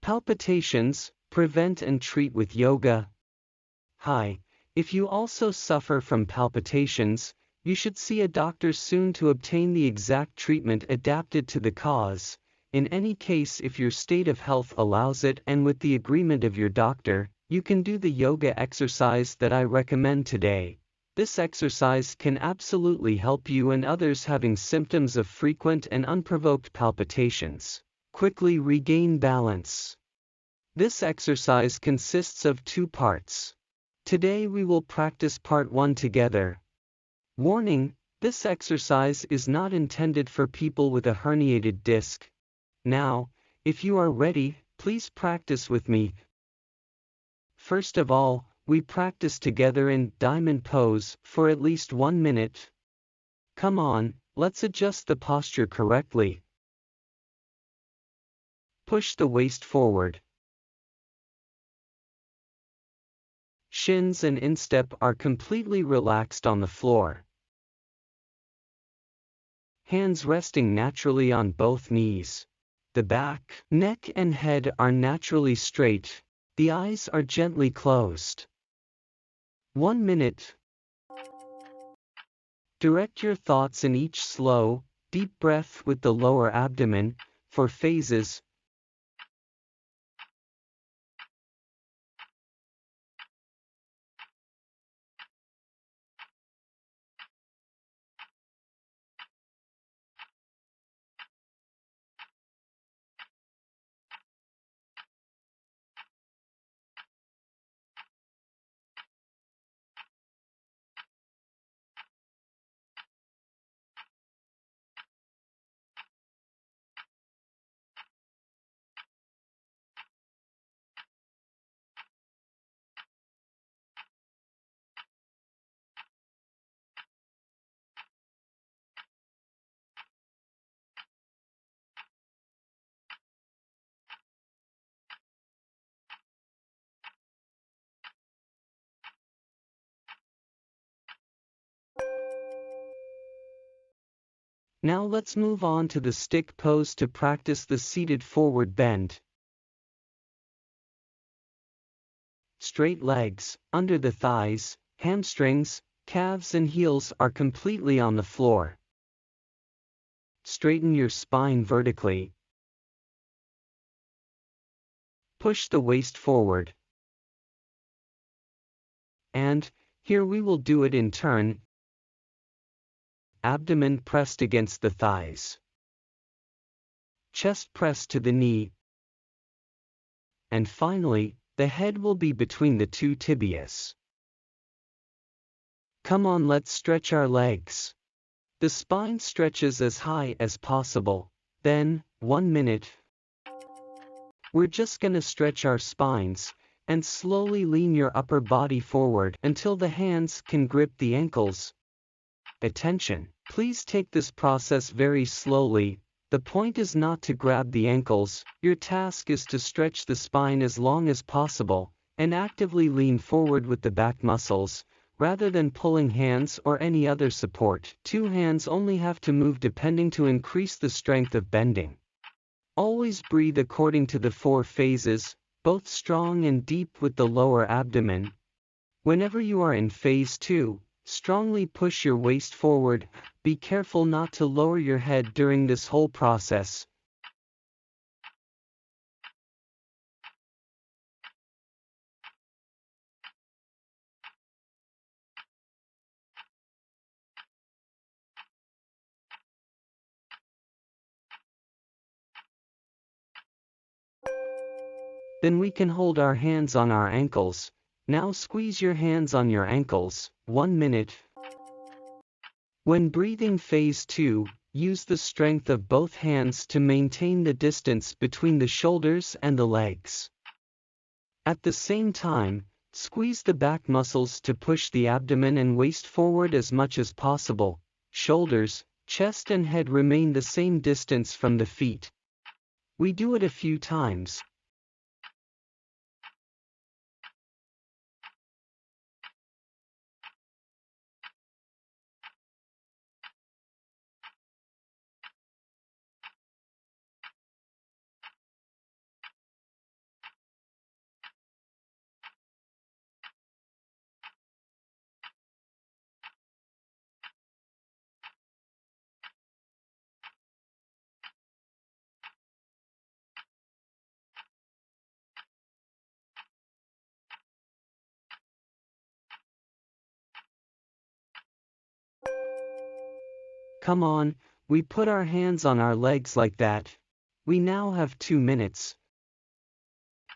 Palpitations, prevent and treat with yoga. Hi, if you also suffer from palpitations, you should see a doctor soon to obtain the exact treatment adapted to the cause. In any case, if your state of health allows it and with the agreement of your doctor, you can do the yoga exercise that I recommend today. This exercise can absolutely help you and others having symptoms of frequent and unprovoked palpitations quickly regain balance. This exercise consists of 2 parts. Today we will practice part 1 together. Warning: this exercise is not intended for people with a herniated disc. Now, if you are ready, please practice with me. First of all, we practice together in diamond pose for at least 1 minute. Come on, let's adjust the posture correctly. Push the waist forward. Shins and instep are completely relaxed on the floor. Hands resting naturally on both knees. The back, neck and head are naturally straight. The eyes are gently closed. 1 minute. Direct your thoughts in each slow, deep breath with the lower abdomen, for phases. Now let's move on to the stick pose to practice the seated forward bend. Straight legs, under the thighs, hamstrings, calves and heels are completely on the floor. Straighten your spine vertically. Push the waist forward. And, here we will do it in turn. Abdomen pressed against the thighs. Chest pressed to the knee. And finally, the head will be between the 2 tibias. Come on, let's stretch our legs. The spine stretches as high as possible. Then, 1 minute. We're just gonna stretch our spines, and slowly lean your upper body forward until the hands can grip the ankles. Attention, please take this process very slowly. The point is not to grab the ankles, your task is to stretch the spine as long as possible, and actively lean forward with the back muscles, rather than pulling hands or any other support. 2 hands only have to move depending to increase the strength of bending. Always breathe according to the 4 phases, both strong and deep with the lower abdomen. Whenever you are in phase 2, strongly push your waist forward. Be careful not to lower your head during this whole process. Then we can hold our hands on our ankles. Now squeeze your hands on your ankles. 1 minute. When breathing phase 2, use the strength of both hands to maintain the distance between the shoulders and the legs. At the same time, squeeze the back muscles to push the abdomen and waist forward as much as possible. Shoulders, chest and head remain the same distance from the feet. We do it a few times. Come on, we put our hands on our legs like that. We now have 2 minutes.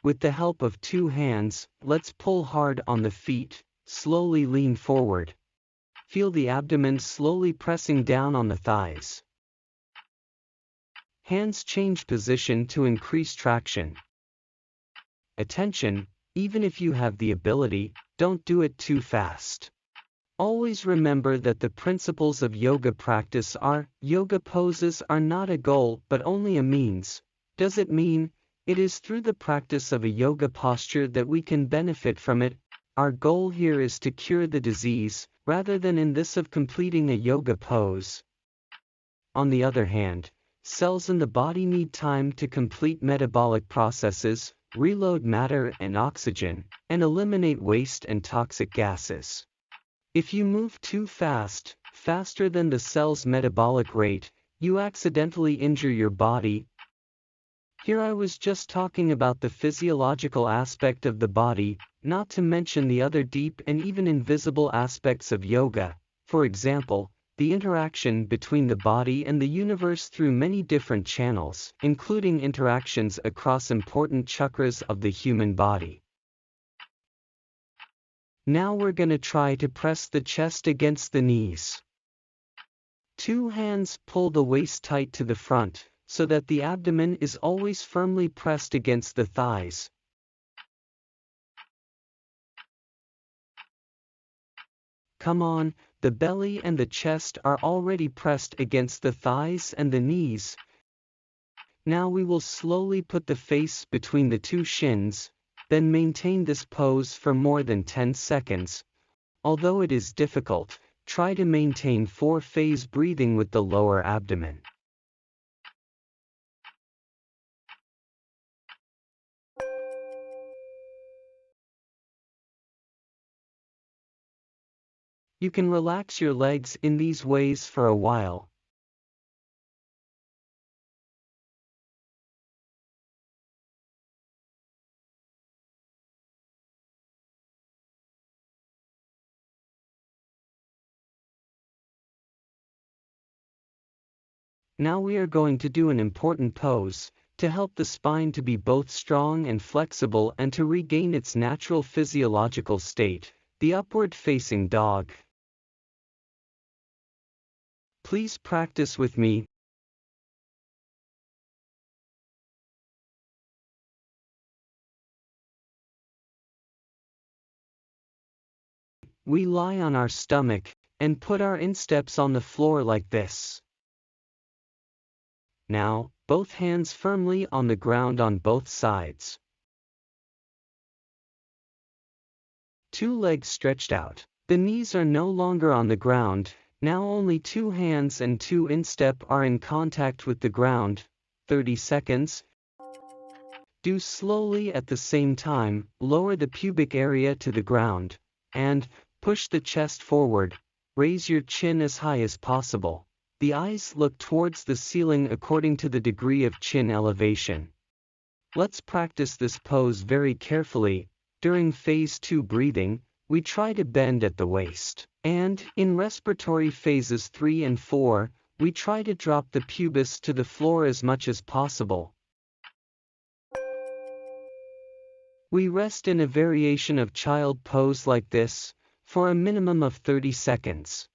With the help of 2 hands, let's pull hard on the feet, slowly lean forward. Feel the abdomen slowly pressing down on the thighs. Hands change position to increase traction. Attention, even if you have the ability, don't do it too fast. Always remember that the principles of yoga practice are, yoga poses are not a goal but only a means. Does it mean, it is through the practice of a yoga posture that we can benefit from it? Our goal here is to cure the disease, rather than in this of completing a yoga pose. On the other hand, cells in the body need time to complete metabolic processes, reload matter and oxygen, and eliminate waste and toxic gases. If you move too fast, faster than the cell's metabolic rate, you accidentally injure your body. Here I was just talking about the physiological aspect of the body, not to mention the other deep and even invisible aspects of yoga, for example, the interaction between the body and the universe through many different channels, including interactions across important chakras of the human body. Now we're gonna try to press the chest against the knees. 2 hands pull the waist tight to the front, so that the abdomen is always firmly pressed against the thighs. Come on, the belly and the chest are already pressed against the thighs and the knees. Now we will slowly put the face between the 2 shins, then maintain this pose for more than 10 seconds. Although it is difficult, try to maintain 4-phase breathing with the lower abdomen. You can relax your legs in these ways for a while. Now we are going to do an important pose, to help the spine to be both strong and flexible and to regain its natural physiological state, the upward-facing dog. Please practice with me. We lie on our stomach, and put our insteps on the floor like this. Now, both hands firmly on the ground on both sides. 2 legs stretched out. The knees are no longer on the ground, now only 2 hands and 2 instep are in contact with the ground. 30 seconds. Do slowly at the same time, lower the pubic area to the ground, and push the chest forward, raise your chin as high as possible. The eyes look towards the ceiling according to the degree of chin elevation. Let's practice this pose very carefully. During phase 2 breathing, we try to bend at the waist, and in respiratory phases 3 and 4, we try to drop the pubis to the floor as much as possible. We rest in a variation of child pose like this, for a minimum of 30 seconds.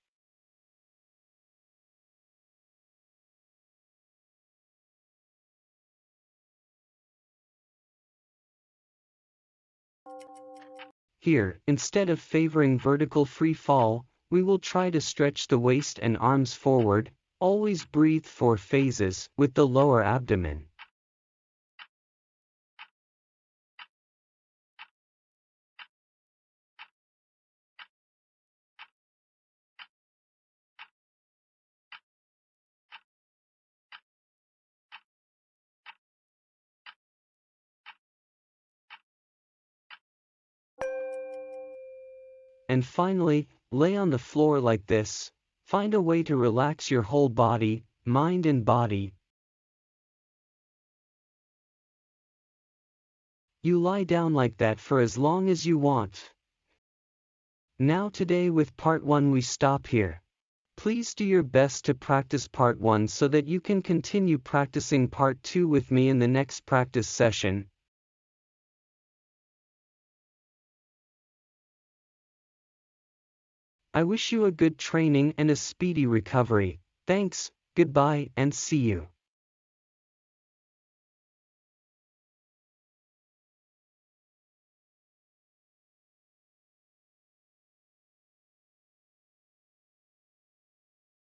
Here, instead of favoring vertical free fall, we will try to stretch the waist and arms forward. Always breathe 4 phases with the lower abdomen. And finally, lay on the floor like this. Find a way to relax your whole body, mind and body. You lie down like that for as long as you want. Now today with part 1 we stop here. Please do your best to practice part 1 so that you can continue practicing part 2 with me in the next practice session. I wish you a good training and a speedy recovery. Thanks, goodbye, and see you.